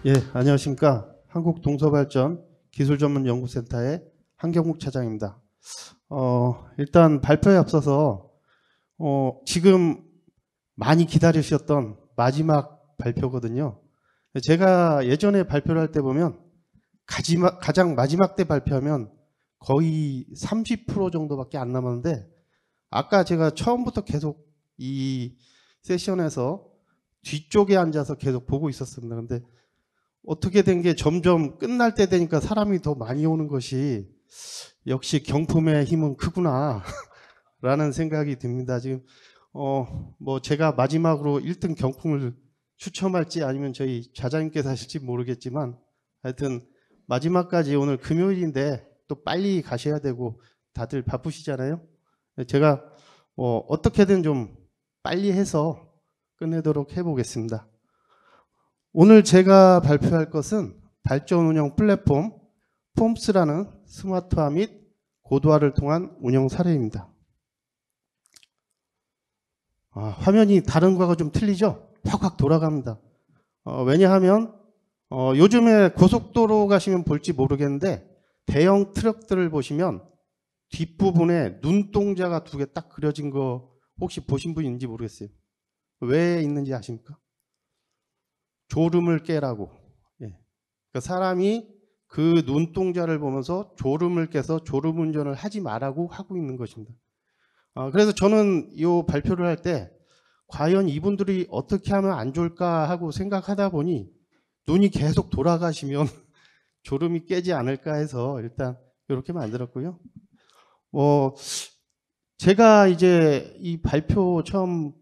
예, 안녕하십니까. 한국동서발전 기술전문연구센터의 한경국 차장입니다. 일단 발표에 앞서서 지금 많이 기다리셨던 마지막 발표거든요. 제가 예전에 발표를 할 때 보면 가장 마지막 때 발표하면 거의 30% 정도밖에 안 남았는데, 아까 제가 처음부터 계속 이 세션에서 뒤쪽에 앉아서 계속 보고 있었습니다. 근데 어떻게 된 게 점점 끝날 때 되니까 사람이 더 많이 오는 것이 역시 경품의 힘은 크구나 라는 생각이 듭니다. 지금 뭐 제가 마지막으로 1등 경품을 추첨할지 아니면 저희 좌장님께서 하실지 모르겠지만, 하여튼 마지막까지, 오늘 금요일인데 또 빨리 가셔야 되고 다들 바쁘시잖아요. 제가 어떻게든 좀 빨리 해서 끝내도록 해보겠습니다. 오늘 제가 발표할 것은 발전 운영 플랫폼 폼스라는 스마트화 및 고도화를 통한 운영 사례입니다. 화면이 다른 거하고 좀 틀리죠? 확확 돌아갑니다. 왜냐하면 요즘에 고속도로 가시면 볼지 모르겠는데, 대형 트럭들을 보시면 뒷부분에 눈동자가 두 개 딱 그려진 거 혹시 보신 분 있는지 모르겠어요. 왜 있는지 아십니까? 졸음을 깨라고. 예. 그러니까 사람이 그 눈동자를 보면서 졸음을 깨서 졸음운전을 하지 말라고 하고 있는 것입니다. 그래서 저는 이 발표를 할 때 과연 이분들이 어떻게 하면 안 좋을까 하고 생각하다 보니 눈이 계속 돌아가시면 졸음이 깨지 않을까 해서 일단 이렇게 만들었고요. 제가 이제 이 발표 처음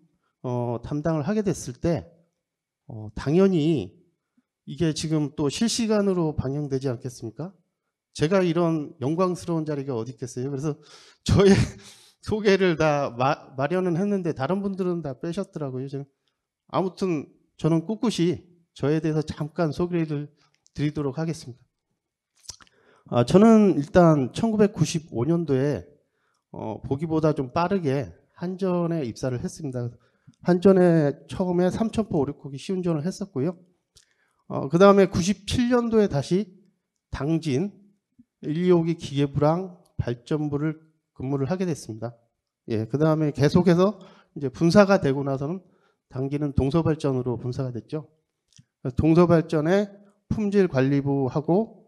담당을 하게 됐을 때 당연히 이게 지금 또 실시간으로 방영되지 않겠습니까? 제가 이런 영광스러운 자리가 어디 있겠어요. 그래서 저의 소개를 다 마련은 했는데 다른 분들은 다 빼셨더라고요. 아무튼 저는 꿋꿋이 저에 대해서 잠깐 소개를 드리도록 하겠습니다. 저는 일단 1995년도에 보기보다 좀 빠르게 한전에 입사를 했습니다. 한전에 처음에 삼천포 오륙호기 시운전을 했었고요. 그 다음에 97년도에 다시 당진 125기 기계부랑 발전부를 근무를 하게 됐습니다. 예, 그 다음에 계속해서 이제 분사가 되고 나서는 당진은 동서발전으로 분사가 됐죠. 동서발전의 품질관리부하고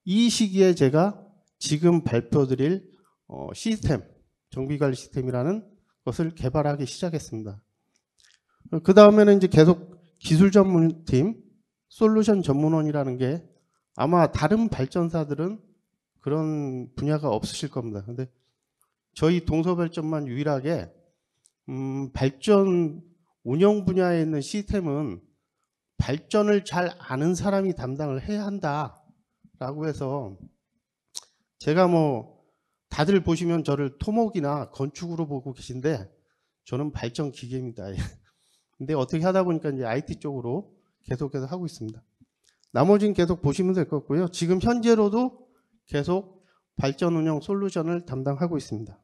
이 시기에 제가 지금 발표드릴 시스템, 정비관리 시스템이라는 것을 개발하기 시작했습니다. 그 다음에는 이제 계속 기술 전문팀, 솔루션 전문원이라는 게, 아마 다른 발전사들은 그런 분야가 없으실 겁니다. 근데 저희 동서발전만 유일하게 발전 운영 분야에 있는 시스템은 발전을 잘 아는 사람이 담당을 해야 한다라고 해서, 제가 다들 보시면 저를 토목이나 건축으로 보고 계신데 저는 발전 기계입니다. 근데 어떻게 하다 보니까 이제 IT 쪽으로 계속해서 하고 있습니다. 나머지는 계속 보시면 될 것 같고요. 지금 현재로도 계속 발전 운영 솔루션을 담당하고 있습니다.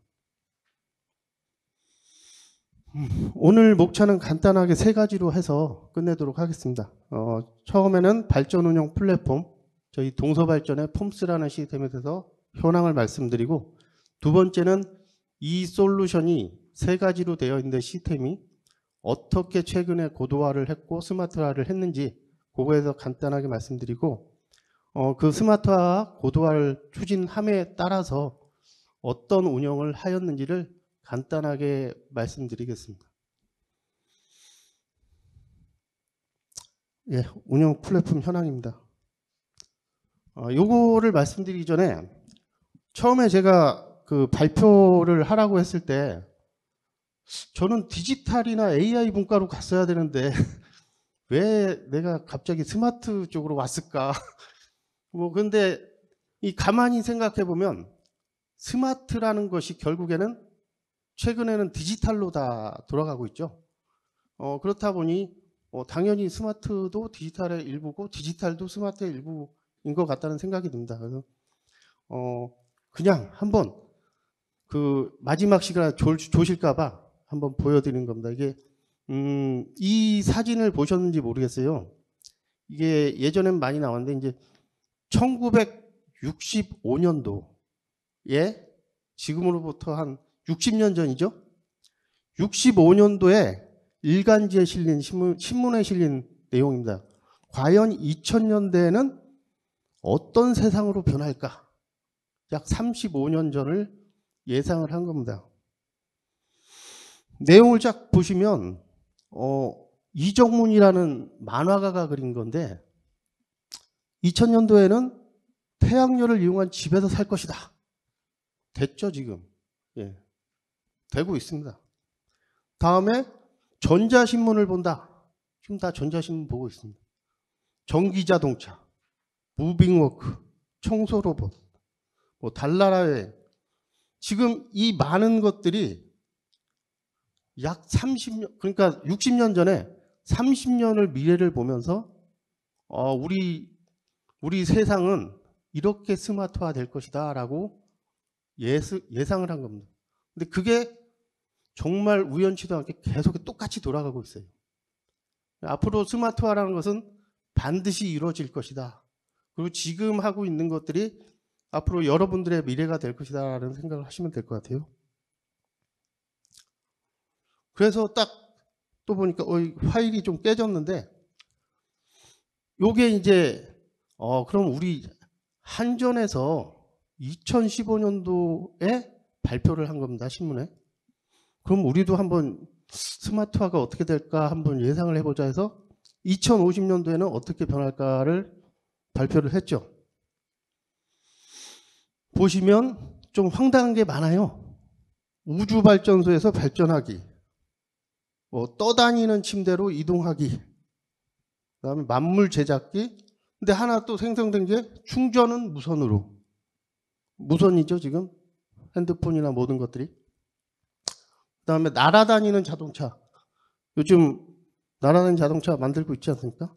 오늘 목차는 간단하게 세 가지로 해서 끝내도록 하겠습니다. 처음에는 발전 운영 플랫폼, 저희 동서발전의 폼스라는 시스템에 대해서 현황을 말씀드리고, 두 번째는 이 솔루션이 세 가지로 되어 있는데 시스템이 어떻게 최근에 고도화를 했고 스마트화를 했는지 그거에 대해서 간단하게 말씀드리고, 그 스마트화 고도화를 추진함에 따라서 어떤 운영을 하였는지를 간단하게 말씀드리겠습니다. 예, 운영 플랫폼 현황입니다. 요거를 말씀드리기 전에, 처음에 제가 그 발표를 하라고 했을 때 저는 디지털이나 AI 분과로 갔어야 되는데 왜 내가 갑자기 스마트 쪽으로 왔을까? 근데 이 가만히 생각해 보면 스마트라는 것이 결국에는 최근에는 디지털로 다 돌아가고 있죠. 그렇다 보니 당연히 스마트도 디지털의 일부고 디지털도 스마트의 일부인 것 같다는 생각이 듭니다. 그래서 그냥 한번 그 마지막 시간에 조실까봐 한번 보여드리는 겁니다. 이게 이 사진을 보셨는지 모르겠어요. 이게 예전엔 많이 나왔는데 이제 1965년도에 지금으로부터 한 60년 전이죠. 65년도에 일간지에 실린 신문에 실린 내용입니다. 과연 2000년대에는 어떤 세상으로 변할까? 약 35년 전을 예상을 한 겁니다. 내용을 쫙 보시면 이정문이라는 만화가가 그린 건데 2000년도에는 태양열을 이용한 집에서 살 것이다. 됐죠 지금. 예, 되고 있습니다. 다음에 전자신문을 본다. 지금 다 전자신문 보고 있습니다. 전기자동차, 무빙워크, 청소로봇, 뭐 달나라여행. 지금 이 많은 것들이 약 30년, 그러니까 60년 전에 30년을 미래를 보면서 우리 세상은 이렇게 스마트화 될 것이다 라고 예상을 한 겁니다. 근데 그게 정말 우연치도 않게 계속 똑같이 돌아가고 있어요. 앞으로 스마트화라는 것은 반드시 이루어질 것이다. 그리고 지금 하고 있는 것들이 앞으로 여러분들의 미래가 될 것이다 라는 생각을 하시면 될 것 같아요. 그래서 딱 또 보니까 파일이 좀 깨졌는데 요게 이제 그럼 우리 한전에서 2015년도에 발표를 한 겁니다. 신문에. 그럼 우리도 한번 스마트화가 어떻게 될까 한번 예상을 해보자 해서 2050년도에는 어떻게 변할까를 발표를 했죠. 보시면 좀 황당한 게 많아요. 우주발전소에서 발전하기, 떠다니는 침대로 이동하기, 그다음에 만물 제작기. 근데 하나 또 생성된 게 충전은 무선으로. 무선이죠 지금 핸드폰이나 모든 것들이. 그다음에 날아다니는 자동차. 요즘 날아다니는 자동차 만들고 있지 않습니까?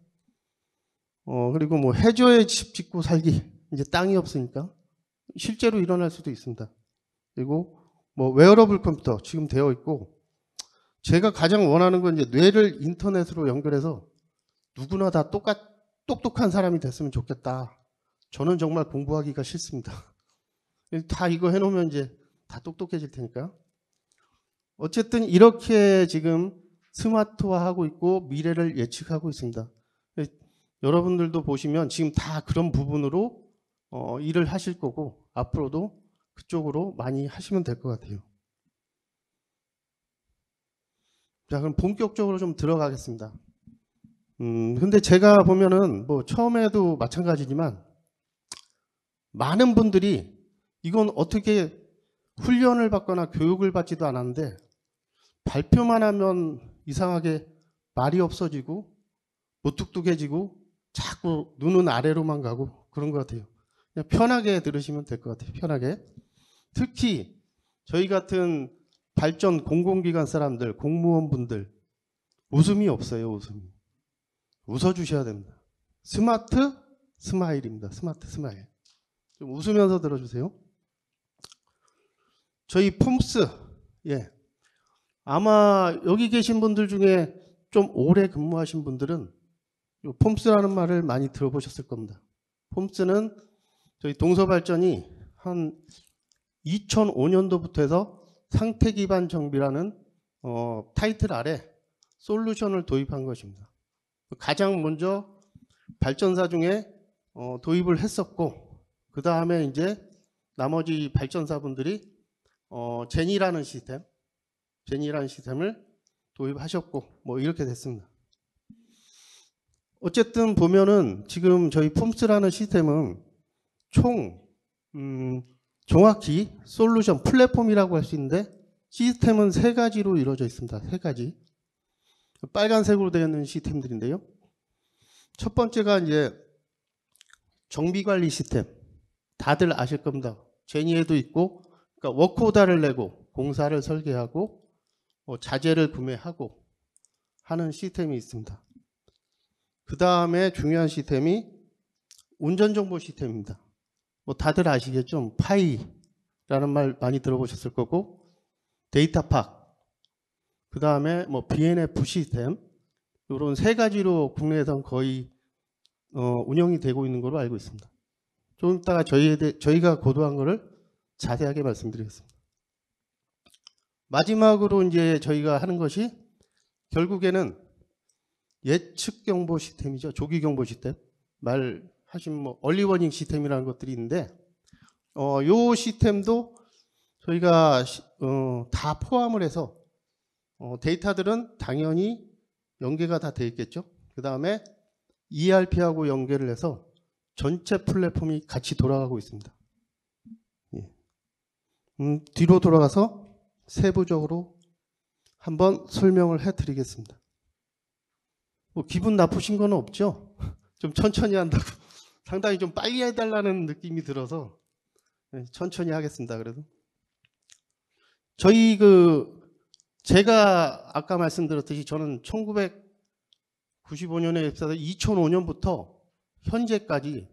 그리고 뭐 해저에 집 짓고 살기. 이제 땅이 없으니까 실제로 일어날 수도 있습니다. 그리고 뭐 웨어러블 컴퓨터 지금 되어 있고, 제가 가장 원하는 건 이제 뇌를 인터넷으로 연결해서 누구나 다 똑똑한 사람이 됐으면 좋겠다. 저는 정말 공부하기가 싫습니다. 다 이거 해놓으면 이제 다 똑똑해질 테니까요. 어쨌든 이렇게 지금 스마트화하고 있고 미래를 예측하고 있습니다. 여러분들도 보시면 지금 다 그런 부분으로 일을 하실 거고 앞으로도 그쪽으로 많이 하시면 될 것 같아요. 자, 그럼 본격적으로 좀 들어가겠습니다. 근데 제가 보면은 뭐 처음에도 마찬가지지만 많은 분들이 이건 어떻게 훈련을 받거나 교육을 받지도 않았는데 발표만 하면 이상하게 말이 없어지고 무뚝뚝해지고 자꾸 눈은 아래로만 가고 그런 것 같아요. 그냥 편하게 들으시면 될 것 같아요. 편하게. 특히 저희 같은 발전 공공기관 사람들, 공무원분들 웃음이 없어요. 웃음이. 웃어주셔야 됩니다. 스마트 스마일입니다. 스마트 스마일. 좀 웃으면서 들어주세요. 저희 폼스, 예. 아마 여기 계신 분들 중에 좀 오래 근무하신 분들은 이 폼스라는 말을 많이 들어보셨을 겁니다. 폼스는 저희 동서발전이 한 2005년도부터 해서 상태 기반 정비라는 타이틀 아래 솔루션을 도입한 것입니다. 가장 먼저 발전사 중에 도입을 했었고, 그 다음에 이제 나머지 발전사분들이 제니라는 시스템을 도입하셨고, 뭐 이렇게 됐습니다. 어쨌든 보면은 지금 저희 폼스라는 시스템은 총 정확히 솔루션 플랫폼이라고 할 수 있는데 시스템은 세 가지로 이루어져 있습니다. 세 가지. 빨간색으로 되어 있는 시스템들인데요. 첫 번째가 이제 정비관리 시스템. 다들 아실 겁니다. 제니에도 있고, 그러니까 워크오더를 내고 공사를 설계하고 자재를 구매하고 하는 시스템이 있습니다. 그 다음에 중요한 시스템이 운전정보 시스템입니다. 뭐 다들 아시겠죠? 파이라는 말 많이 들어보셨을 거고, 데이터팍, 그 다음에 뭐 BNF 시스템, 이런 세 가지로 국내에선 거의 운영이 되고 있는 걸로 알고 있습니다. 좀 이따가 저희가 고도한 거를 자세하게 말씀드리겠습니다. 마지막으로 이제 저희가 하는 것이 결국에는 예측 경보 시스템이죠. 조기 경보 시스템. 말하신 뭐 얼리워닝 시스템이라는 것들이 있는데 요 시스템도 저희가 다 포함을 해서 데이터들은 당연히 연계가 다 돼 있겠죠. 그 다음에 ERP하고 연계를 해서 전체 플랫폼이 같이 돌아가고 있습니다. 예. 뒤로 돌아가서 세부적으로 한번 설명을 해드리겠습니다. 뭐 기분 나쁘신 건 없죠? 좀 천천히 한다고 상당히 좀 빨리 해달라는 느낌이 들어서 천천히 하겠습니다. 그래도 저희 제가 아까 말씀드렸듯이 저는 1995년에 입사해서 2005년부터 현재까지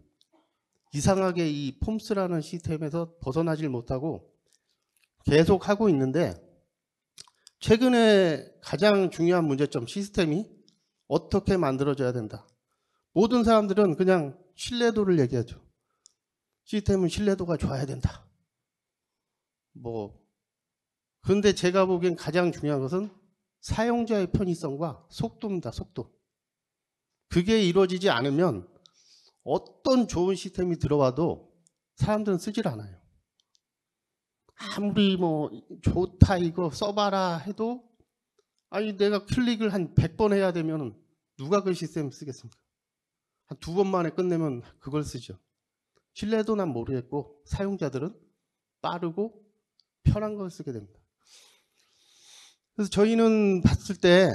이상하게 이 폼스라는 시스템에서 벗어나질 못하고 계속 하고 있는데, 최근에 가장 중요한 문제점, 시스템이 어떻게 만들어져야 된다. 모든 사람들은 그냥 신뢰도를 얘기하죠. 시스템은 신뢰도가 좋아야 된다. 그런데 제가 보기엔 가장 중요한 것은 사용자의 편의성과 속도입니다. 속도. 그게 이루어지지 않으면 어떤 좋은 시스템이 들어와도 사람들은 쓰질 않아요. 아무리 좋다 이거 써봐라 해도, 아니 내가 클릭을 한 100번 해야 되면 누가 그 시스템 쓰겠습니까? 한 2번 만에 끝내면 그걸 쓰죠. 신뢰도 난 모르겠고 사용자들은 빠르고 편한 걸 쓰게 됩니다. 그래서 저희는 봤을 때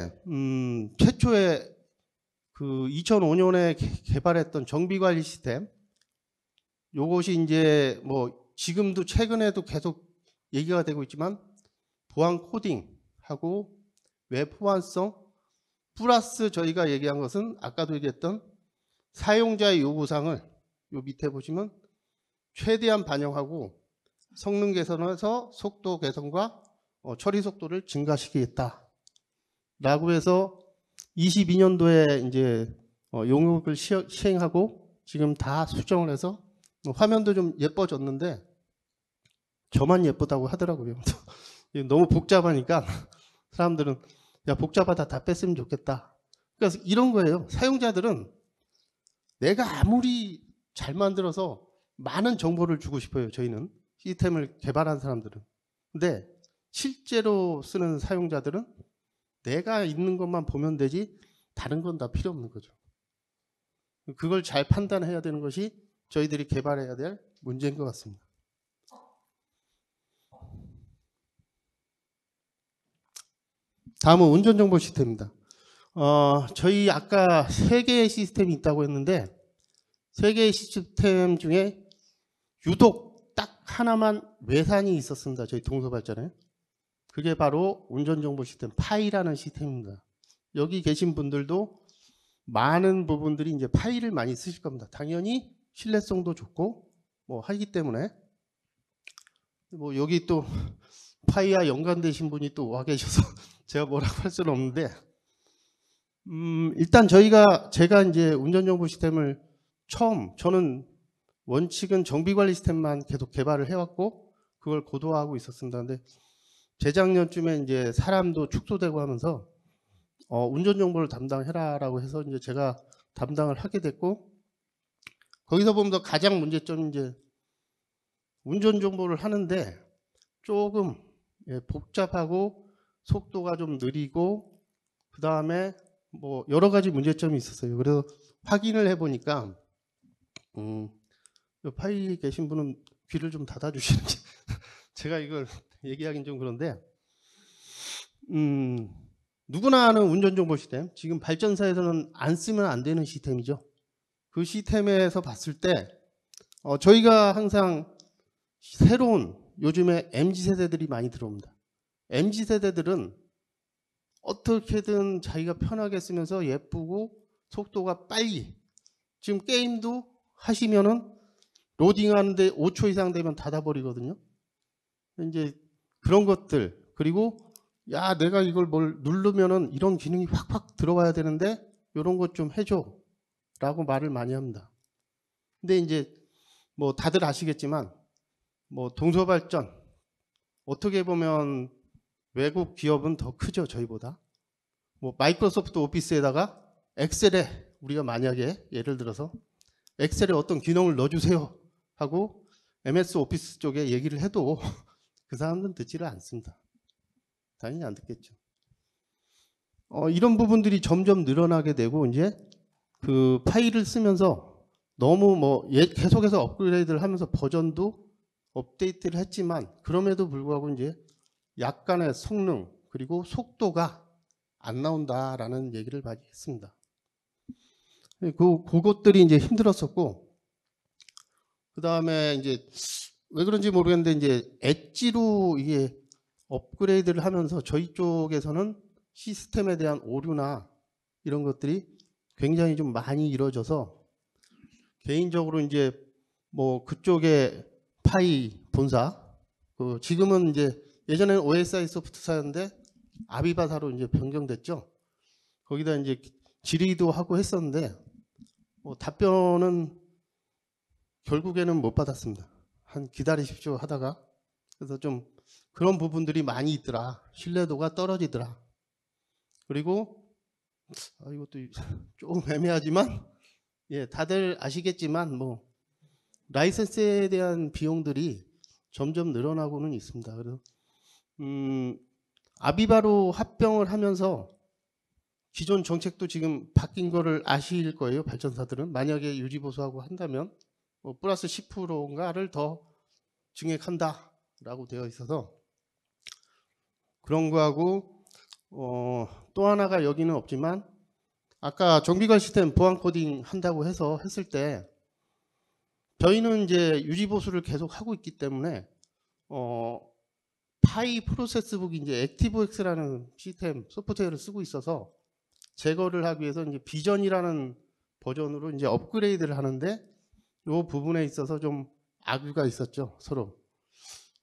최초에 2005년에 개발했던 정비관리 시스템, 요것이 이제 지금도 최근에도 계속 얘기가 되고 있지만 보안 코딩하고 웹 호환성 플러스 저희가 얘기한 것은 아까도 얘기했던 사용자의 요구사항을 요 밑에 보시면 최대한 반영하고 성능 개선해서 속도 개선과 처리 속도를 증가시키겠다 라고 해서 22년도에 이제 용역을 시행하고 지금 다 수정을 해서 화면도 좀 예뻐졌는데 저만 예쁘다고 하더라고요. 너무 복잡하니까 사람들은 야 복잡하다 다 뺐으면 좋겠다. 그래서 이런 거예요. 사용자들은 내가 아무리 잘 만들어서 많은 정보를 주고 싶어요. 저희는 시스템을 개발한 사람들은. 근데 실제로 쓰는 사용자들은 내가 있는 것만 보면 되지 다른 건 다 필요 없는 거죠. 그걸 잘 판단해야 되는 것이 저희들이 개발해야 될 문제인 것 같습니다. 다음은 운전정보 시스템입니다. 저희 아까 3개의 시스템이 있다고 했는데 3개의 시스템 중에 유독 딱 하나만 외산이 있었습니다. 저희 동서발전에. 그게 바로 운전정보 시스템 파이라는 시스템입니다. 여기 계신 분들도 많은 부분들이 이제 파이를 많이 쓰실 겁니다. 당연히 신뢰성도 좋고 하기 때문에 여기 또 파이와 연관되신 분이 또 와 계셔서 제가 뭐라고 할 수는 없는데 일단 제가 이제 운전정보 시스템을 저는 원칙은 정비관리 시스템만 계속 개발을 해왔고 그걸 고도화하고 있었습니다. 근데 재작년쯤에 이제 사람도 축소되고 하면서 운전정보를 담당해라라고 해서 이제 제가 담당을 하게 됐고, 거기서 보면 가장 문제점이 이제 운전정보를 하는데 조금 복잡하고 속도가 좀 느리고 그 다음에 여러 가지 문제점이 있었어요. 그래서 확인을 해보니까 파이 계신 분은 귀를 좀 닫아주시는지 제가 이걸 얘기하긴 좀 그런데 누구나 아는 운전정보 시스템, 지금 발전사에서는 안 쓰면 안 되는 시스템이죠. 그 시스템에서 봤을 때 저희가 항상 새로운 요즘에 MZ세대들이 많이 들어옵니다. MZ세대들은 어떻게든 자기가 편하게 쓰면서 예쁘고 속도가 빨리, 지금 게임도 하시면은 로딩하는데 5초 이상 되면 닫아버리거든요. 이제 그런 것들, 그리고 야 내가 이걸 뭘 누르면은 이런 기능이 확확 들어와야 되는데 이런 것 좀 해줘 라고 말을 많이 합니다. 근데 이제 뭐 다들 아시겠지만 뭐 동서발전 어떻게 보면 외국 기업은 더 크죠, 저희보다. 뭐 마이크로소프트 오피스에다가 엑셀에 우리가 만약에 예를 들어서 엑셀에 어떤 기능을 넣어주세요 하고 MS 오피스 쪽에 얘기를 해도 그 사람들은 듣지를 않습니다. 당연히 안 듣겠죠. 이런 부분들이 점점 늘어나게 되고 이제 그 파일을 쓰면서 너무 뭐 계속해서 업그레이드를 하면서 버전도 업데이트를 했지만 그럼에도 불구하고 이제 약간의 성능 그리고 속도가 안 나온다라는 얘기를 많이 했습니다. 그것들이 이제 힘들었었고, 그 다음에 이제 왜 그런지 모르겠는데 이제 엣지로 이게 업그레이드를 하면서 저희 쪽에서는 시스템에 대한 오류나 이런 것들이 굉장히 좀 많이 이루어져서 개인적으로 이제 뭐 그쪽에 파이 본사, 지금은 이제 예전에는 OSI 소프트사였는데 아비바사로 이제 변경됐죠. 거기다 이제 질의도 하고 했었는데 뭐 답변은 결국에는 못 받았습니다. 한 기다리십시오 하다가 그래서 좀 그런 부분들이 많이 있더라. 신뢰도가 떨어지더라. 그리고 이것도 조금 애매하지만 예, 다들 아시겠지만 뭐 라이센스에 대한 비용들이 점점 늘어나고는 있습니다. 그래서 아비바로 합병을 하면서 기존 정책도 지금 바뀐 거를 아실 거예요. 발전사들은 만약에 유지보수하고 한다면 뭐 플러스 10%인가를 더 증액한다라고 되어 있어서 그런 거하고 또 하나가 여기는 없지만 아까 정비관 시스템 보안 코딩 한다고 해서 했을 때 저희는 이제 유지보수를 계속 하고 있기 때문에 파이 프로세스북이 이제 액티브엑스라는 시스템 소프트웨어를 쓰고 있어서 제거를 하기 위해서 이제 비전이라는 버전으로 이제 업그레이드를 하는데 이 부분에 있어서 좀 악유가 있었죠, 서로.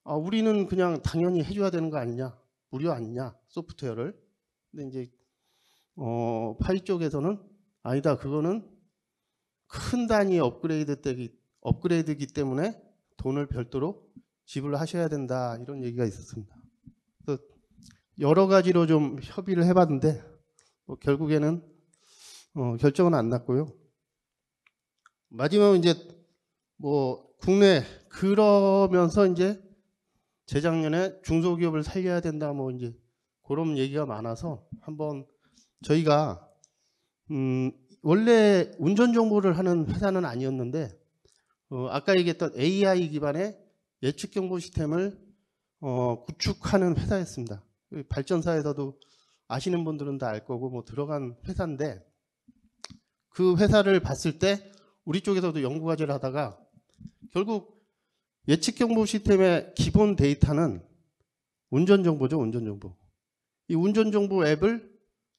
우리는 그냥 당연히 해줘야 되는 거 아니냐, 무료 아니냐, 소프트웨어를. 근데 이제 파이 쪽에서는 아니다, 그거는 큰 단위의 업그레이드이기 때문에 돈을 별도로 지불을 하셔야 된다, 이런 얘기가 있었습니다. 그래서 여러 가지로 좀 협의를 해봤는데 뭐 결국에는 결정은 안 났고요. 마지막으로 이제 뭐 국내 그러면서 이제 재작년에 중소기업을 살려야 된다 뭐 이제 그런 얘기가 많아서 한번 저희가 원래 운전 정보를 하는 회사는 아니었는데 아까 얘기했던 AI 기반의 예측 경보 시스템을 구축하는 회사였습니다. 발전사에서도 아시는 분들은 다 알 거고 뭐 들어간 회사인데 그 회사를 봤을 때 우리 쪽에서도 연구 과제를 하다가 결국 예측 경보 시스템의 기본 데이터는 운전 정보죠, 운전 정보. 이 운전 정보 앱을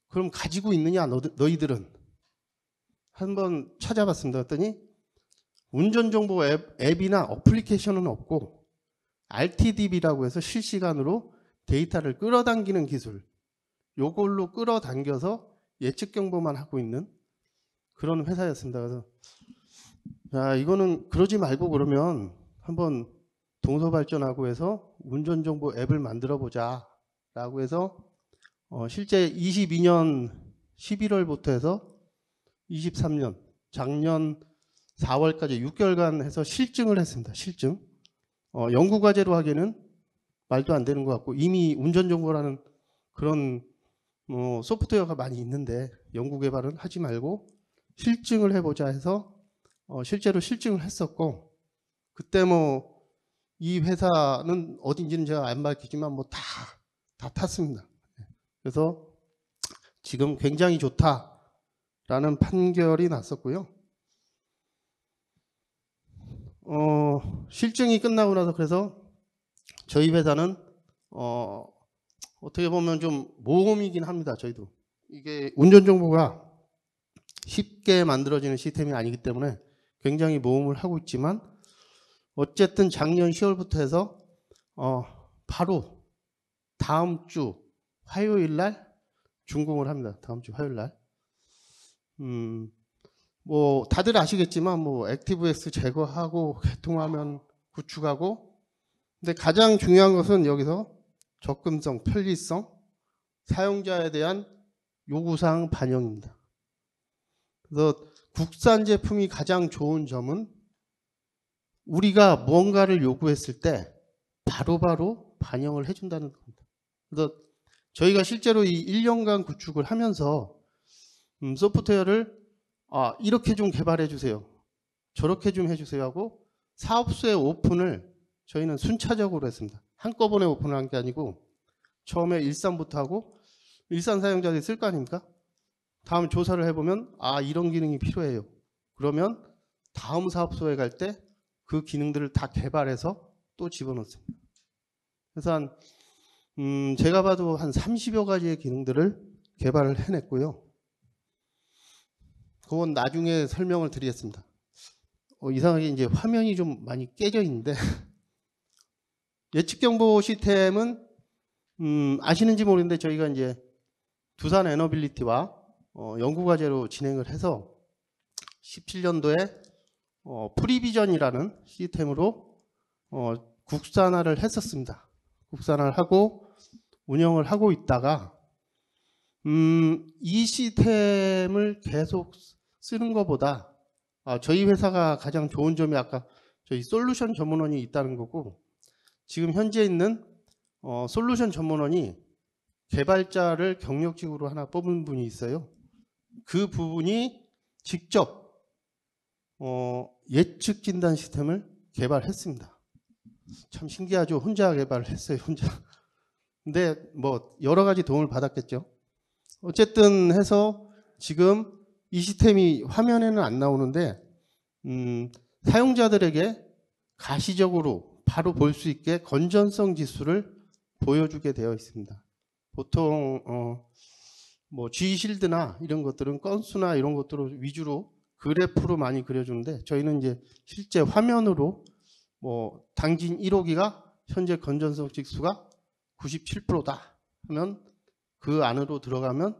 그럼 가지고 있느냐, 너희들은? 한번 찾아봤습니다. 그랬더니 운전 정보 앱이나 어플리케이션은 없고 RTDB라고 해서 실시간으로 데이터를 끌어당기는 기술, 요걸로 끌어당겨서 예측 경보만 하고 있는 그런 회사였습니다. 그래서 자, 이거는 그러지 말고 그러면 한번 동서발전하고 해서 운전정보 앱을 만들어 보자 라고 해서 실제 22년 11월부터 해서 23년 작년 4월까지 6개월간 해서 실증을 했습니다. 실증. 연구과제로 하기에는 말도 안 되는 것 같고 이미 운전정보라는 그런 소프트웨어가 많이 있는데 연구개발은 하지 말고 실증을 해보자 해서 실제로 실증을 했었고 그때 뭐 이 회사는 어딘지는 제가 안 밝히지만 뭐 다 탔습니다. 그래서 지금 굉장히 좋다라는 판결이 났었고요. 실증이 끝나고 나서 그래서 저희 회사는 어떻게 보면 좀 모험이긴 합니다. 저희도 이게 운전정보가 쉽게 만들어지는 시스템이 아니기 때문에 굉장히 모험을 하고 있지만 어쨌든 작년 10월부터 해서 바로 다음 주 화요일 날 준공을 합니다. 다음 주 화요일 날. 뭐 다들 아시겠지만 뭐 액티브엑스 제거하고 개통화면 구축하고, 근데 가장 중요한 것은 여기서 접근성, 편리성, 사용자에 대한 요구사항 반영입니다. 그래서 국산 제품이 가장 좋은 점은 우리가 뭔가를 요구했을 때 바로바로 반영을 해준다는 겁니다. 그래서 저희가 실제로 이 1년간 구축을 하면서 소프트웨어를 이렇게 좀 개발해 주세요, 저렇게 좀 해주세요 하고 사업소의 오픈을 저희는 순차적으로 했습니다. 한꺼번에 오픈을 한 게 아니고 처음에 일산부터 하고, 일산 사용자들이 쓸 거 아닙니까? 다음 조사를 해보면 이런 기능이 필요해요. 그러면 다음 사업소에 갈 때 그 기능들을 다 개발해서 또 집어넣습니다. 그래서 제가 봐도 한 30여 가지의 기능들을 개발을 해냈고요. 그건 나중에 설명을 드리겠습니다. 이상하게 이제 화면이 좀 많이 깨져 있는데 예측 경보 시스템은 아시는지 모르겠는데 저희가 이제 두산 에너빌리티와 연구과제로 진행을 해서 17년도에 프리비전이라는 시스템으로 국산화를 했었습니다. 국산화를 하고 운영을 하고 있다가 이 시스템을 계속 쓰는 것보다 저희 회사가 가장 좋은 점이 아까 저희 솔루션 전문원이 있다는 거고, 지금 현재 있는 솔루션 전문원이 개발자를 경력직으로 하나 뽑은 분이 있어요. 그 부분이 직접 예측 진단 시스템을 개발했습니다. 참 신기하죠. 혼자 개발을 했어요. 혼자. 근데 뭐 여러 가지 도움을 받았겠죠. 어쨌든 해서 지금 이 시스템이 화면에는 안 나오는데 사용자들에게 가시적으로 바로 볼 수 있게 건전성 지수를 보여주게 되어 있습니다. 보통 뭐 G실드나 이런 것들은 건수나 이런 것들을 위주로 그래프로 많이 그려주는데, 저희는 이제 실제 화면으로 뭐 당진 1호기가 현재 건전성 지수가 97%다 하면 그 안으로 들어가면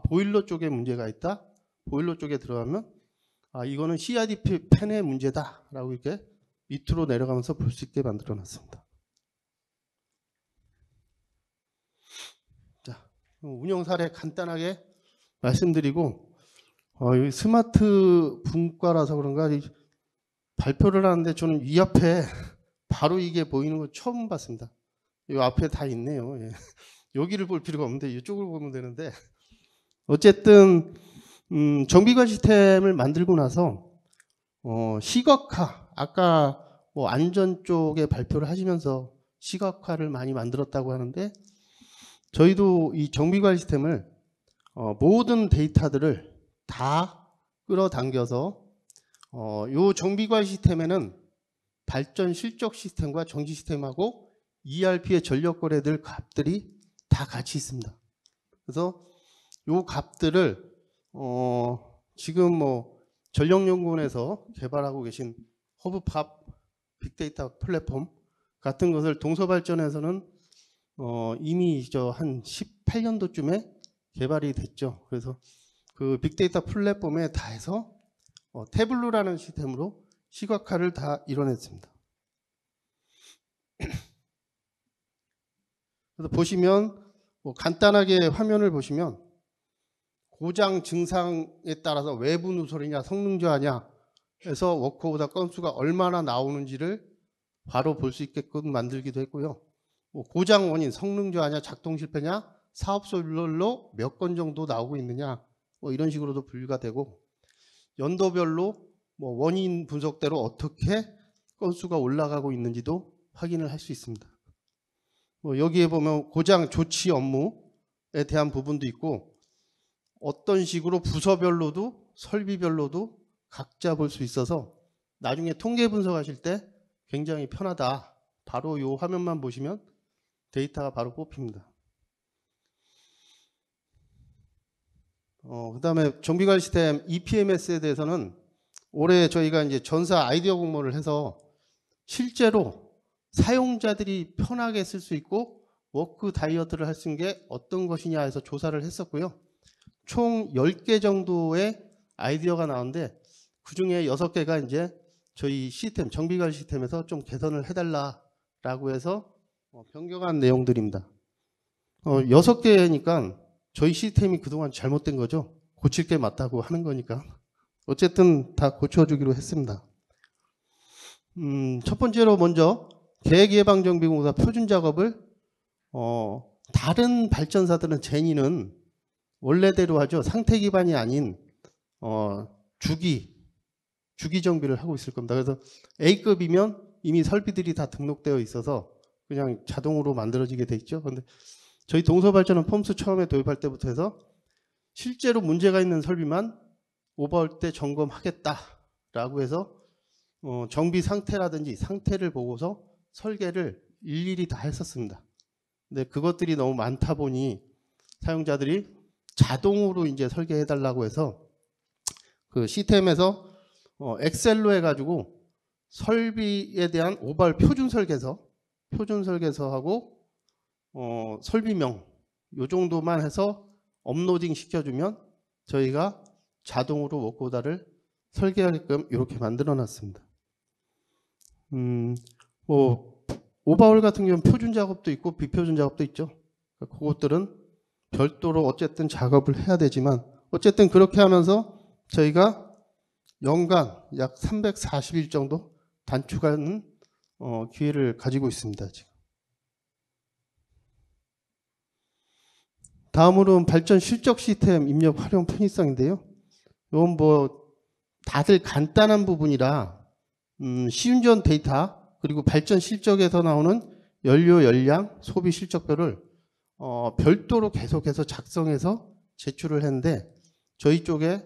보일러 쪽에 문제가 있다. 보일러 쪽에 들어가면 이거는 CRDP 팬의 문제다 라고 이렇게 밑으로 내려가면서 볼 수 있게 만들어 놨습니다. 자, 운영 사례 간단하게 말씀드리고, 여기 스마트 분과라서 그런가 발표를 하는데 저는 이 앞에 바로 이게 보이는 거 처음 봤습니다. 이 앞에 다 있네요. 예. 여기를 볼 필요가 없는데 이쪽을 보면 되는데, 어쨌든 정비관 시스템을 만들고 나서 시각화, 아까 뭐 안전 쪽에 발표를 하시면서 시각화를 많이 만들었다고 하는데, 저희도 이 정비관 시스템을 모든 데이터들을 다 끌어당겨서 요 정비관 시스템에는 발전 실적 시스템과 정지 시스템하고 ERP의 전력 거래들 값들이 다 같이 있습니다. 그래서 요 값들을 지금 뭐 전력연구원에서 개발하고 계신 허브팝 빅데이터 플랫폼 같은 것을 동서발전에서는 이미 한 18년도쯤에 개발이 됐죠. 그래서 그 빅데이터 플랫폼에 다 해서 태블루라는 시스템으로 시각화를 다 이뤄냈습니다. 그래서 보시면 뭐 간단하게 화면을 보시면 고장 증상에 따라서 외부 누설이냐 성능 저하냐 해서 워크오더 건수가 얼마나 나오는지를 바로 볼 수 있게끔 만들기도 했고요. 뭐 고장 원인, 성능 저하냐, 작동 실패냐, 사업소별로 몇 건 정도 나오고 있느냐, 뭐 이런 식으로도 분류가 되고, 연도별로 뭐 원인 분석대로 어떻게 건수가 올라가고 있는지도 확인을 할 수 있습니다. 뭐 여기에 보면 고장 조치 업무에 대한 부분도 있고, 어떤 식으로 부서별로도 설비별로도 각자 볼 수 있어서 나중에 통계 분석하실 때 굉장히 편하다. 바로 이 화면만 보시면 데이터가 바로 뽑힙니다. 그 다음에 정비관리 시스템 EPMS에 대해서는 올해 저희가 이제 전사 아이디어 공모를 해서 실제로 사용자들이 편하게 쓸 수 있고 워크 다이어트를 할 수 있는 게 어떤 것이냐 해서 조사를 했었고요. 총 10개 정도의 아이디어가 나오는데 그중에 6개가 이제 저희 시스템, 정비관리 시스템에서 좀 개선을 해달라라고 해서 변경한 내용들입니다. 6개니까 저희 시스템이 그동안 잘못된 거죠. 고칠 게 맞다고 하는 거니까. 어쨌든 다 고쳐주기로 했습니다. 첫 번째로 먼저 계획예방정비공사 표준 작업을 다른 발전사들은 제니는 원래대로 하죠. 상태 기반이 아닌 주기 정비를 하고 있을 겁니다. 그래서 A급이면 이미 설비들이 다 등록되어 있어서 그냥 자동으로 만들어지게 돼 있죠. 그런데 저희 동서발전은 펌스 처음에 도입할 때부터 해서 실제로 문제가 있는 설비만 오버올 때 점검하겠다라고 해서 정비 상태라든지 상태를 보고서 설계를 일일이 다 했었습니다. 근데 그것들이 너무 많다 보니 사용자들이 자동으로 이제 설계해달라고 해서 그 시스템에서 엑셀로 해가지고 설비에 대한 오버올 표준 설계서하고 설비명 요 정도만 해서 업로딩 시켜주면 저희가 자동으로 워크오더를 설계하게끔 이렇게 만들어 놨습니다. 오버올 같은 경우는 표준 작업도 있고 비표준 작업도 있죠. 그것들은 별도로 어쨌든 작업을 해야 되지만 어쨌든 그렇게 하면서 저희가 연간 약 340일 정도 단축하는 기회를 가지고 있습니다. 지금. 다음으로는 발전 실적 시스템 입력 활용 편의성인데요. 이건 뭐 다들 간단한 부분이라 시운전 데이터 그리고 발전 실적에서 나오는 연료 열량 소비 실적표를 별도로 계속해서 작성해서 제출을 했는데 저희 쪽에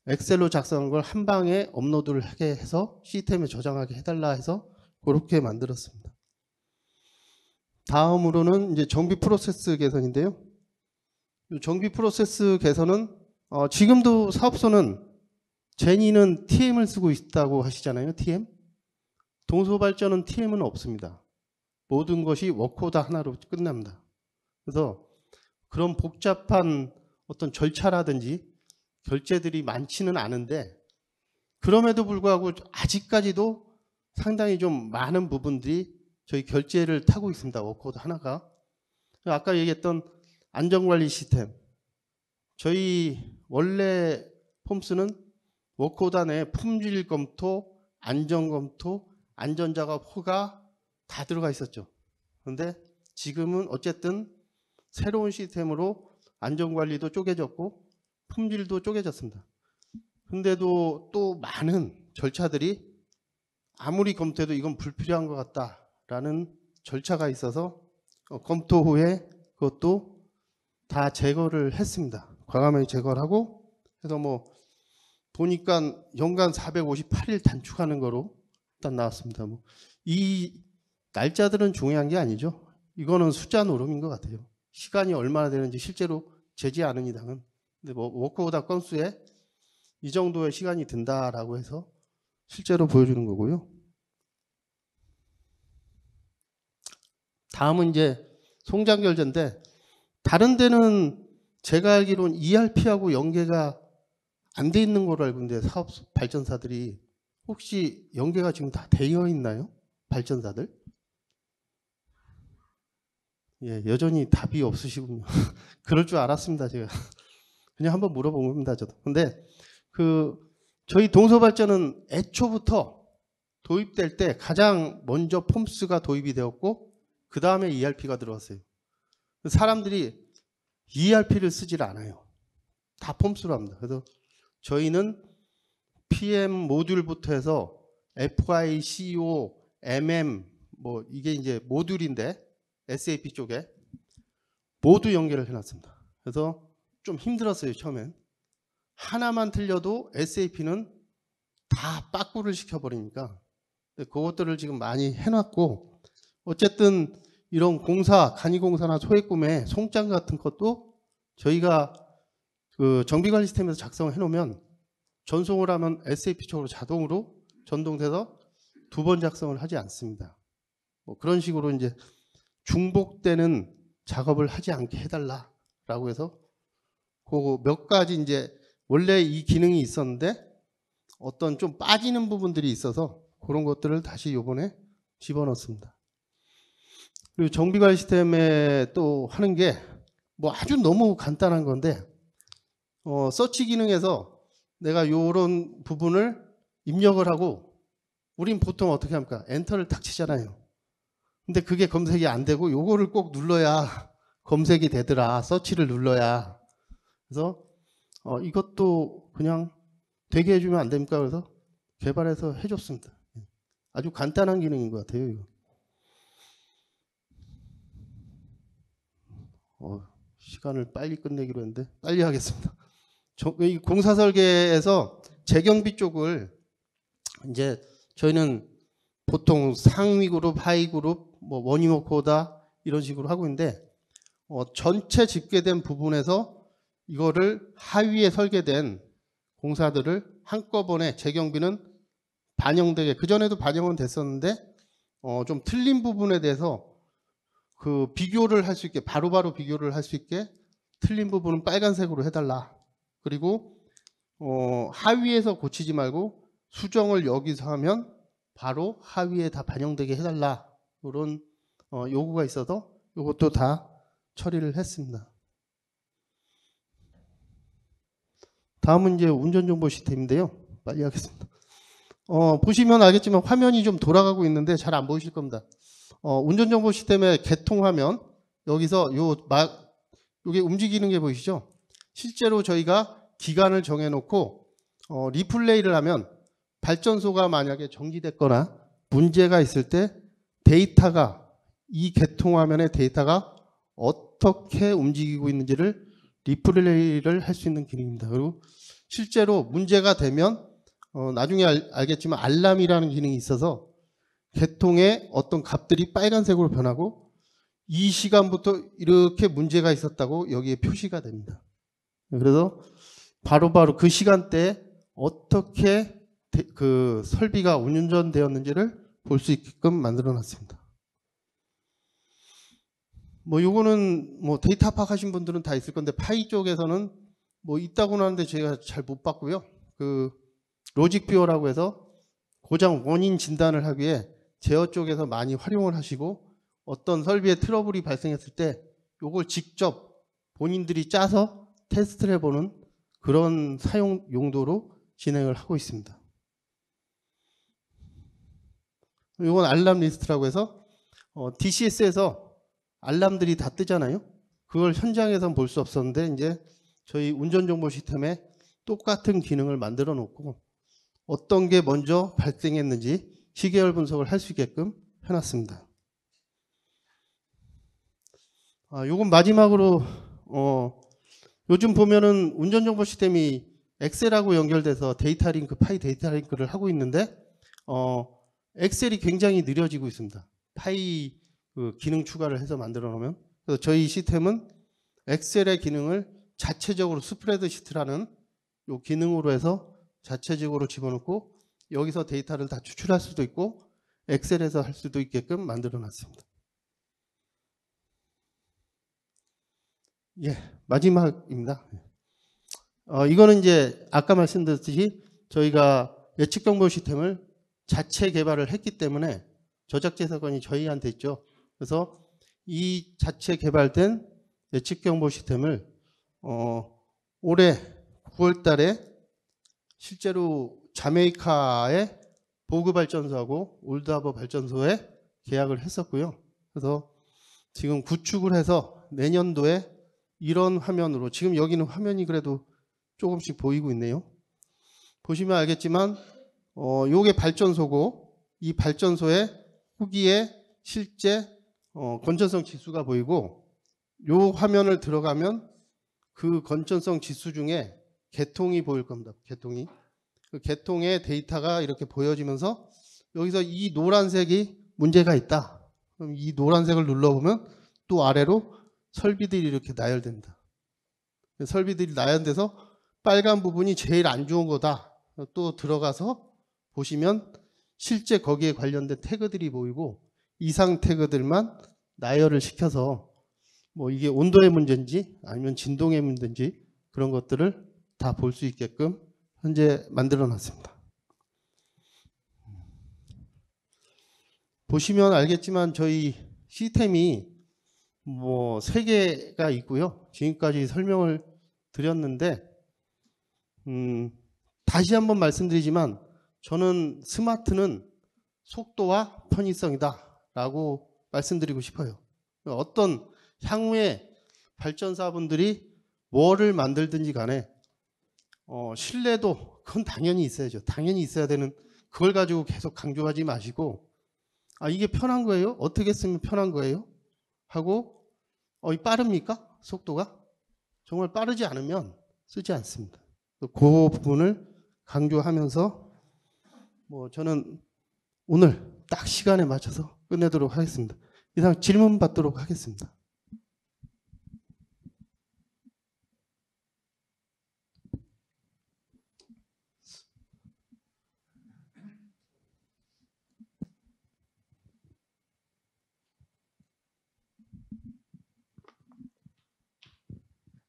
엑셀로 작성한 걸 한 방에 업로드를 하게 해서 시스템에 저장하게 해달라 해서 그렇게 만들었습니다. 다음으로는 이제 정비 프로세스 개선인데요. 정비 프로세스 개선은 지금도 사업소는 제니는 TM을 쓰고 있다고 하시잖아요. TM. 동서발전은 TM은 없습니다. 모든 것이 워크오더 하나로 끝납니다. 그래서 그런 복잡한 어떤 절차라든지 결제들이 많지는 않은데 그럼에도 불구하고 아직까지도 상당히 좀 많은 부분들이 저희 결제를 타고 있습니다. 워크오더 하나가. 아까 얘기했던 안전관리 시스템. 저희 원래 폼스는 워크오더 안에 품질 검토, 안전 검토, 안전작업 허가 다 들어가 있었죠. 그런데 지금은 어쨌든 새로운 시스템으로 안전관리도 쪼개졌고 품질도 쪼개졌습니다. 근데도 또 많은 절차들이 아무리 검토해도 이건 불필요한 것 같다라는 절차가 있어서 검토 후에 그것도 다 제거를 했습니다. 과감하게 제거를 하고 해서 뭐 보니까 연간 458일 단축하는 거로 일단 나왔습니다. 뭐 이 날짜들은 중요한 게 아니죠. 이거는 숫자 노름인 것 같아요. 시간이 얼마나 되는지 실제로 재지 않은 이상은. 근데 뭐 워크오더 건수에 이 정도의 시간이 든다라고 해서 실제로 보여주는 거고요. 다음은 이제 송장결제인데 다른 데는 제가 알기로는 ERP하고 연계가 안 돼 있는 걸로 알고 있는데 사업 발전사들이 혹시 연계가 지금 다 되어 있나요? 발전사들? 예, 여전히 답이 없으시군요. 그럴 줄 알았습니다, 제가. 그냥 한번 물어본 겁니다, 저도. 근데 저희 동서발전은 애초부터 도입될 때 가장 먼저 폼스가 도입이 되었고 그 다음에 ERP가 들어왔어요. 사람들이 ERP를 쓰질 않아요. 다 폼스로 합니다. 그래서 저희는 PM 모듈부터 해서 FI, CO, MM 뭐 이게 이제 모듈인데 SAP 쪽에 모두 연결을 해놨습니다. 그래서 좀 힘들었어요. 처음엔. 하나만 틀려도 SAP는 다 빠꾸를 시켜버리니까 그것들을 지금 많이 해놨고 어쨌든 이런 공사, 간이공사나 소액구매, 송장 같은 것도 저희가 그 정비관리 시스템에서 작성을 해놓으면 전송을 하면 SAP 쪽으로 자동으로 전동돼서 2번 작성을 하지 않습니다. 뭐 그런 식으로 이제 중복되는 작업을 하지 않게 해달라라고 해서 그 몇 가지 이제 원래 이 기능이 있었는데 어떤 좀 빠지는 부분들이 있어서 그런 것들을 다시 요번에 집어넣습니다. 그리고 정비관리 시스템에 또 하는 게 뭐 아주 너무 간단한 건데 서치 기능에서 내가 요런 부분을 입력을 하고 우린 보통 어떻게 합니까? 엔터를 탁 치잖아요. 근데 그게 검색이 안 되고 요거를 꼭 눌러야 검색이 되더라. 서치를 눌러야. 그래서 이것도 그냥 되게 해주면 안 됩니까? 그래서 개발해서 해줬습니다. 아주 간단한 기능인 것 같아요. 이거. 시간을 빨리 끝내기로 했는데 빨리 하겠습니다. 이 공사 설계에서 재경비 쪽을 이제 저희는 보통 상위 그룹, 하위 그룹, 뭐 원이모코다 이런 식으로 하고 있는데 전체 집계된 부분에서 이거를 하위에 설계된 공사들을 한꺼번에 재경비는 반영되게, 그전에도 반영은 됐었는데 좀 틀린 부분에 대해서 그 비교를 할 수 있게, 바로바로 비교를 할 수 있게 틀린 부분은 빨간색으로 해달라. 그리고 하위에서 고치지 말고 수정을 여기서 하면 바로 하위에 다 반영되게 해달라. 이런 요구가 있어서 이것도 다 처리를 했습니다. 다음은 이제 운전정보 시스템인데요. 빨리 하겠습니다. 보시면 알겠지만 화면이 좀 돌아가고 있는데 잘 안 보이실 겁니다. 운전정보 시스템의 개통하면 여기서 요게 움직이는 게 보이시죠? 실제로 저희가 기간을 정해놓고 리플레이를 하면 발전소가 만약에 정지됐거나 문제가 있을 때 데이터가, 이 개통화면의 데이터가 어떻게 움직이고 있는지를 리플레이를 할 수 있는 기능입니다. 그리고 실제로 문제가 되면 나중에 알겠지만 알람이라는 기능이 있어서 개통에 어떤 값들이 빨간색으로 변하고 이 시간부터 이렇게 문제가 있었다고 여기에 표시가 됩니다. 그래서 바로바로 그 시간대에 어떻게 그 설비가 운전되었는지를 볼 수 있게끔 만들어 놨습니다. 뭐 요거는 뭐 데이터 파악하신 분들은 다 있을 건데 파이 쪽에서는 뭐 있다고는 하는데 제가 잘 못 봤고요. 그 로직 뷰어라고 해서 고장 원인 진단을 하기 위해 제어 쪽에서 많이 활용을 하시고 어떤 설비에 트러블이 발생했을 때 요걸 직접 본인들이 짜서 테스트를 해보는 그런 사용 용도로 진행을 하고 있습니다. 이건 알람 리스트라고 해서 DCS에서 알람들이 다 뜨잖아요. 그걸 현장에서는 볼 수 없었는데 이제 저희 운전정보 시스템에 똑같은 기능을 만들어 놓고 어떤 게 먼저 발생했는지 시계열 분석을 할 수 있게끔 해놨습니다. 요건 마지막으로 요즘 보면은 운전정보 시스템이 엑셀하고 연결돼서 데이터 링크, 파이 데이터 링크를 하고 있는데 엑셀이 굉장히 느려지고 있습니다. 파이 그 기능 추가를 해서 만들어 놓으면. 그래서 저희 시스템은 엑셀의 기능을 자체적으로 스프레드시트라는 요 기능으로 해서 자체적으로 집어넣고 여기서 데이터를 다 추출할 수도 있고 엑셀에서 할 수도 있게끔 만들어 놨습니다. 예, 마지막입니다. 이거는 이제 아까 말씀드렸듯이 저희가 예측정보 시스템을 자체 개발을 했기 때문에 저작재산권이 저희한테 있죠. 그래서 이 자체 개발된 예측정보 시스템을 올해 9월 달에 실제로 자메이카의 보그 발전소하고 올드하버 발전소에 계약을 했었고요. 그래서 지금 구축을 해서 내년도에 이런 화면으로, 지금 여기는 화면이 그래도 조금씩 보이고 있네요. 보시면 알겠지만 요게 발전소고 이 발전소의 후기에 실제 건전성 지수가 보이고 요 화면을 들어가면 그 건전성 지수 중에 개통이 보일 겁니다. 개통이. 그 개통의 데이터가 이렇게 보여지면서 여기서 이 노란색이 문제가 있다. 그럼 이 노란색을 눌러보면 또 아래로 설비들이 이렇게 나열됩니다. 설비들이 나열돼서 빨간 부분이 제일 안 좋은 거다. 또 들어가서 보시면 실제 거기에 관련된 태그들이 보이고 이상 태그들만 나열을 시켜서 뭐 이게 온도의 문제인지 아니면 진동의 문제인지 그런 것들을 다 볼 수 있게끔 현재 만들어 놨습니다. 보시면 알겠지만 저희 시스템이 뭐 3개가 있고요. 지금까지 설명을 드렸는데 다시 한번 말씀드리지만 저는 스마트는 속도와 편의성이다 라고 말씀드리고 싶어요. 어떤 향후에 발전사분들이 뭐를 만들든지 간에 신뢰도 그건 당연히 있어야죠. 당연히 있어야 되는, 그걸 가지고 계속 강조하지 마시고 이게 편한 거예요? 어떻게 쓰면 편한 거예요? 하고 빠릅니까? 속도가? 정말 빠르지 않으면 쓰지 않습니다. 그 부분을 강조하면서 저는 오늘 딱 시간에 맞춰서 끝내도록 하겠습니다. 이상 질문 받도록 하겠습니다.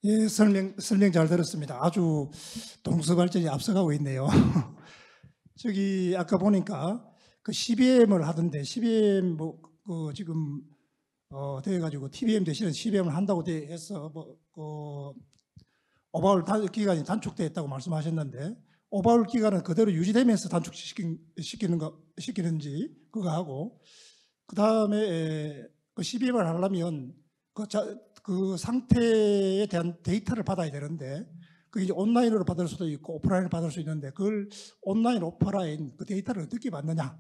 예, 설명 잘 들었습니다. 아주 동서발전이 앞서가고 있네요. 저기 아까 보니까 그 CBM을 하던데 CBM 지금 돼가지고 TBM 대신에 CBM을 한다고 해서 오버홀 기간이 단축되었다고 말씀하셨는데 오버홀 기간은 그대로 유지되면서 단축시키는지 그거 하고 그 다음에 그 CBM을 하려면 그 상태에 대한 데이터를 받아야 되는데 그게 이제 온라인으로 받을 수도 있고 오프라인으로 받을 수 있는데 그걸 온라인, 오프라인 그 데이터를 어떻게 받느냐.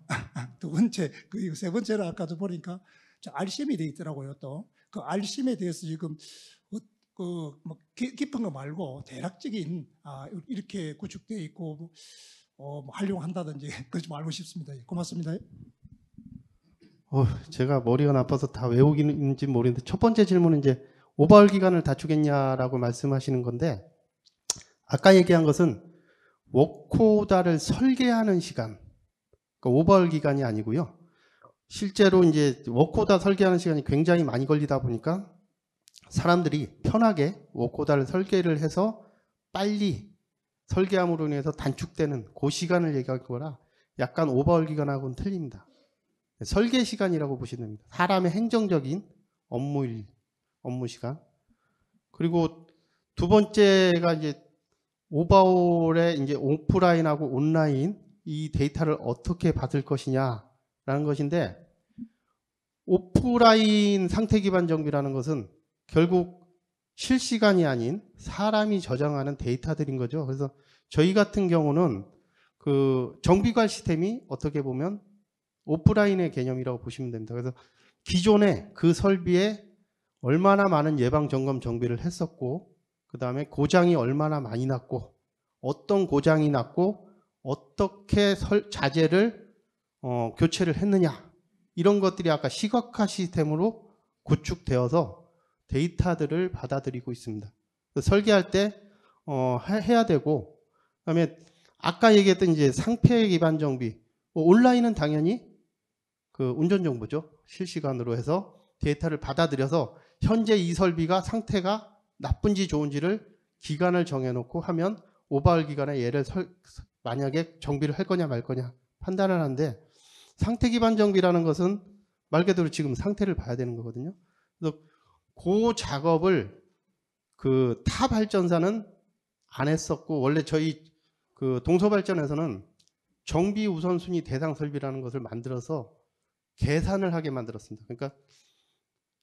두 번째, 그 세 번째는 아까도 보니까 RCM이 돼 있더라고요. 또 그 RCM에 대해서 지금 깊은 거 말고 대략적인 이렇게 구축되어 있고 활용한다든지 그거 좀 알고 싶습니다. 고맙습니다. 제가 머리가 나빠서 다 외우기는지 모르겠는데 첫 번째 질문은 이제 오버홀 기간을 낮추겠냐라고 말씀하시는 건데 아까 얘기한 것은 워크오다를 설계하는 시간, 그러니까 오버홀 기간이 아니고요. 실제로 이제 워크오다 설계하는 시간이 굉장히 많이 걸리다 보니까 사람들이 편하게 워크오다를 설계를 해서 빨리 설계함으로 인해서 단축되는 그 시간을 얘기할 거라 약간 오버홀 기간하고는 틀립니다. 설계 시간이라고 보시면 됩니다. 사람의 행정적인 업무 시간. 그리고 두 번째가 이제 오버홀의 이제 오프라인하고 온라인 이 데이터를 어떻게 받을 것이냐라는 것인데 오프라인 상태 기반 정비라는 것은 결국 실시간이 아닌 사람이 저장하는 데이터들인 거죠. 그래서 저희 같은 경우는 그 정비관 시스템이 어떻게 보면 오프라인의 개념이라고 보시면 됩니다. 그래서 기존에 그 설비에 얼마나 많은 예방 점검 정비를 했었고 그 다음에 고장이 얼마나 많이 났고 어떤 고장이 났고 어떻게 자재를 교체를 했느냐 이런 것들이 아까 시각화 시스템으로 구축되어서 데이터들을 받아들이고 있습니다. 설계할 때 해야 되고 그다음에 아까 얘기했던 이제 상태 기반 정비 온라인은 당연히 그 운전 정보죠. 실시간으로 해서 데이터를 받아들여서 현재 이 설비가 상태가 나쁜지 좋은지를 기간을 정해놓고 하면 오버홀 기간에 얘를 만약에 정비를 할 거냐 말 거냐 판단을 하는데 상태 기반 정비라는 것은 말 그대로 지금 상태를 봐야 되는 거거든요. 그래서 그 작업을 그 타 발전사는 안 했었고 원래 저희 그 동서발전에서는 정비 우선순위 대상 설비라는 것을 만들어서 계산을 하게 만들었습니다. 그러니까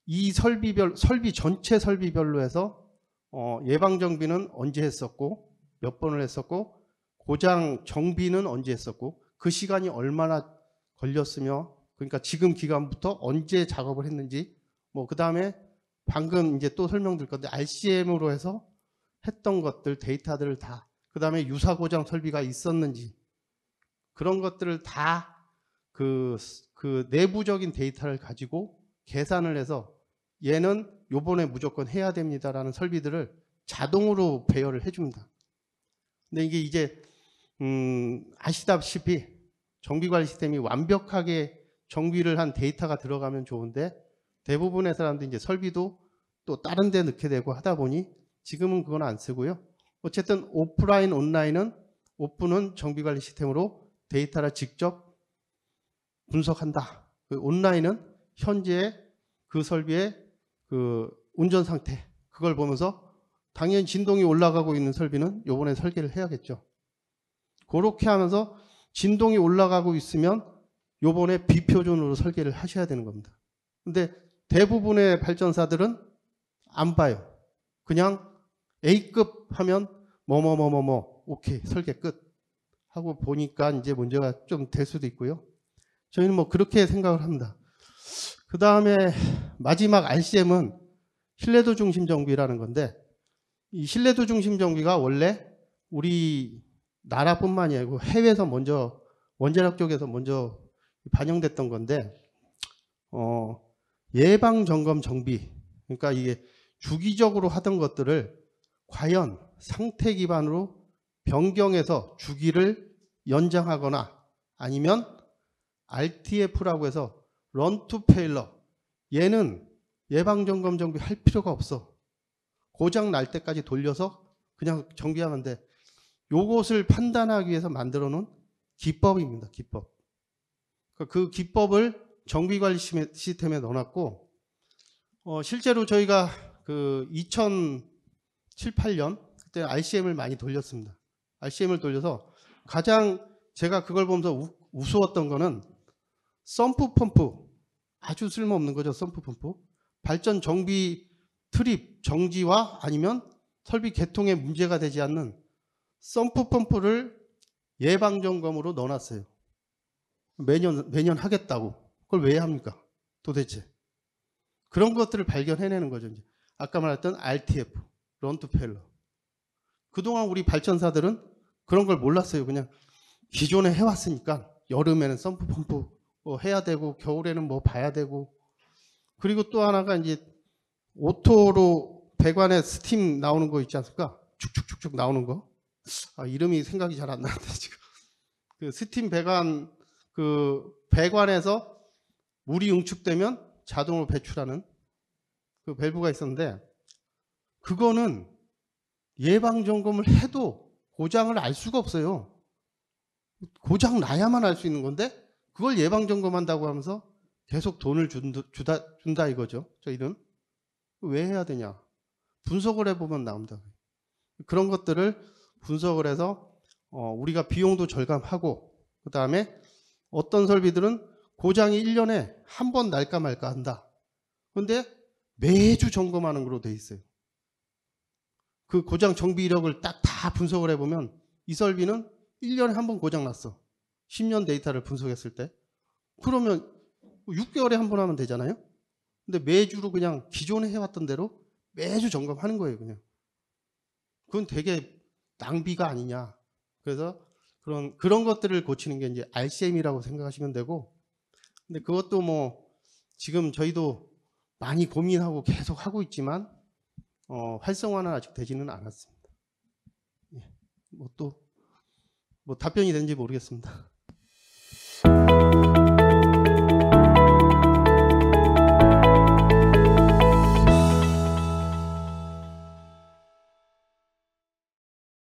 이 설비 전체 설비별로 해서 예방 정비는 언제 했었고 몇 번을 했었고 고장 정비는 언제 했었고 그 시간이 얼마나 걸렸으며 그러니까 지금 기간부터 언제 작업을 했는지 그 다음에 방금 이제 또 설명드릴 건데 RCM으로 해서 했던 것들 데이터들을 다 그 다음에 유사 고장 설비가 있었는지 그런 것들을 다 그 내부적인 데이터를 가지고 계산을 해서 얘는 요번에 무조건 해야 됩니다라는 설비들을 자동으로 배열을 해줍니다. 근데 이게 이제 아시다시피 정비관리 시스템이 완벽하게 정비를 한 데이터가 들어가면 좋은데 대부분의 사람들이 이제 설비도 또 다른 데 넣게 되고 하다 보니 지금은 그건 안 쓰고요. 어쨌든 오프라인, 온라인은 오픈은 정비관리 시스템으로 데이터를 직접 분석한다. 그 온라인은 현재 그 설비의 그 운전 상태 그걸 보면서 당연히 진동이 올라가고 있는 설비는 요번에 설계를 해야겠죠. 그렇게 하면서 진동이 올라가고 있으면 요번에 비표준으로 설계를 하셔야 되는 겁니다. 근데 대부분의 발전사들은 안 봐요. 그냥 A급 하면 뭐뭐뭐뭐뭐 오케이 설계 끝 하고 보니까 이제 문제가 좀 될 수도 있고요. 저희는 뭐 그렇게 생각을 합니다. 그 다음에 마지막 RCM은 신뢰도 중심 정비라는 건데 이 신뢰도 중심 정비가 원래 우리 나라뿐만이 아니고 해외에서 먼저 원자력 쪽에서 먼저 반영됐던 건데 예방 점검 정비 그러니까 이게 주기적으로 하던 것들을 과연 상태 기반으로 변경해서 주기를 연장하거나 아니면 RTF라고 해서 Run to Failure 얘는 예방 점검 정비 할 필요가 없어. 고장 날 때까지 돌려서 그냥 정비하면 돼. 요것을 판단하기 위해서 만들어 놓은 기법입니다. 기법. 그 기법을 정비관리 시스템에 넣어놨고 실제로 저희가 그 2007, 8년 그때 RCM을 많이 돌렸습니다. RCM을 돌려서 가장 제가 그걸 보면서 우스웠던 거는 펌프 펌프 아주 쓸모없는 거죠. 펌프 펌프 발전 정비 트립 정지와 아니면 설비 개통에 문제가 되지 않는 펌프 펌프를 예방 점검으로 넣어놨어요. 매년 하겠다고. 그걸 왜 합니까? 도대체. 그런 것들을 발견해내는 거죠. 이제. 아까 말했던 RTF, Run to Failure. 그동안 우리 발전사들은 그런 걸 몰랐어요. 그냥 기존에 해왔으니까 여름에는 펌프 펌프 해야 되고 겨울에는 뭐 봐야 되고 그리고 또 하나가 이제 오토로 배관에 스팀 나오는 거 있지 않습니까? 축축축축 나오는 거. 이름이 생각이 잘 안 나는데 지금. 그 스팀 배관 그 배관에서 물이 응축되면 자동으로 배출하는 그 밸브가 있었는데 그거는 예방 점검을 해도 고장을 알 수가 없어요. 고장 나야만 알 수 있는 건데 그걸 예방 점검한다고 하면서 계속 돈을 준다 이거죠. 저희는 왜 해야 되냐? 분석을 해보면 나옵니다. 그런 것들을 분석을 해서 우리가 비용도 절감하고 그 다음에 어떤 설비들은 고장이 1년에 한 번 날까 말까 한다. 그런데 매주 점검하는 걸로 돼 있어요. 그 고장 정비 이력을 딱 다 분석을 해보면 이 설비는 1년에 한 번 고장 났어. 10년 데이터를 분석했을 때. 그러면 6개월에 한 번 하면 되잖아요. 근데 매주로 그냥 기존에 해왔던 대로 매주 점검하는 거예요. 그냥. 그건 되게 낭비가 아니냐. 그래서 그런 것들을 고치는 게 이제 RCM이라고 생각하시면 되고 근데 그것도 뭐 지금 저희도 많이 고민하고 계속 하고 있지만 활성화는 아직 되지는 않았습니다. 뭐 또 뭐 답변이 되는지 모르겠습니다.